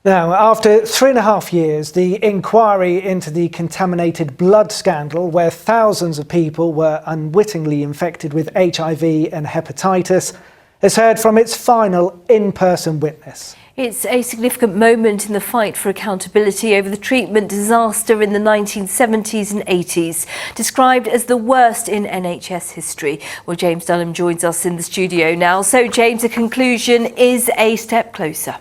Now, after 3.5 years, the inquiry into the contaminated blood scandal, where thousands of people were unwittingly infected with HIV and hepatitis, has heard from its final in-person witness. It's a significant moment in the fight for accountability over the treatment disaster in the 1970s and 80s, described as the worst in NHS history. Well, James Dunham joins us in the studio now. So, James, the conclusion is a step closer.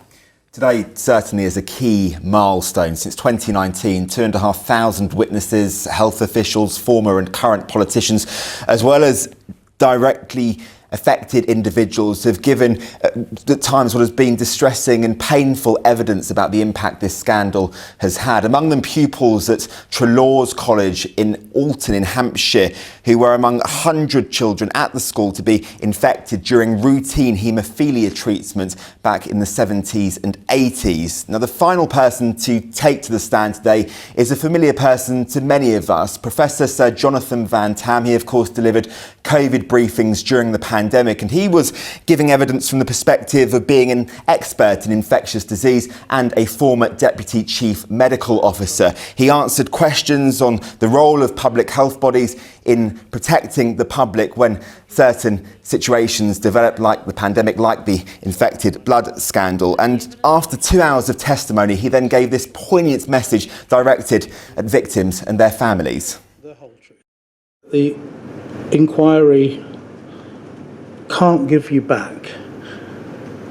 Today certainly is a key milestone. Since 2019, 2,500 witnesses, health officials, former and current politicians, as well as directly affected individuals have given at times what has been distressing and painful evidence about the impact this scandal has had. Among them pupils at Trelaws College in Alton in Hampshire, who were among 100 children at the school to be infected during routine haemophilia treatment back in the 70s and 80s. Now, the final person to take to the stand today is a familiar person to many of us, Professor Sir Jonathan Van-Tam. He, of course, delivered COVID briefings during the pandemic, and he was giving evidence from the perspective of being an expert in infectious disease and a former Deputy Chief Medical Officer. He answered questions on the role of public health bodies in protecting the public when certain situations develop, like the pandemic, like the infected blood scandal. And after 2 hours of testimony, he then gave this poignant message directed at victims and their families. The whole truth. The inquiry can't give you back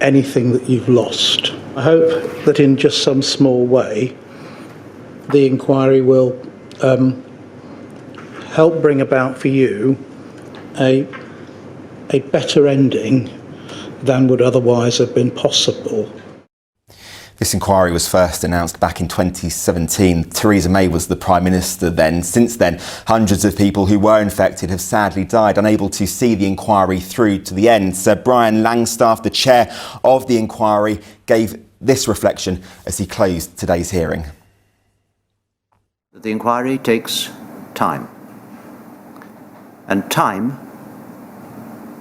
anything that you've lost. I hope that in just some small way the inquiry will help bring about for you a better ending than would otherwise have been possible. This inquiry was first announced back in 2017. Theresa May was the Prime Minister then. Since then, hundreds of people who were infected have sadly died, unable to see the inquiry through to the end. Sir Brian Langstaff, the chair of the inquiry, gave this reflection as he closed today's hearing. The inquiry takes time, and time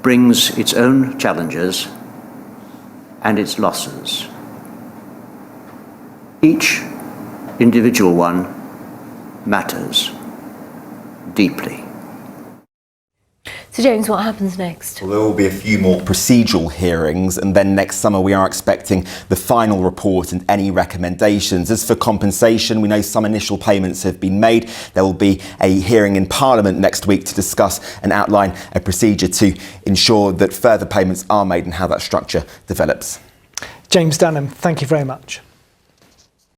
brings its own challenges and its losses. Each individual one matters deeply. So, James, what happens next? Well, there will be a few more procedural hearings, and then next summer we are expecting the final report and any recommendations. As for compensation, we know some initial payments have been made. There will be a hearing in Parliament next week to discuss and outline a procedure to ensure that further payments are made and how that structure develops. James Dunham, thank you very much.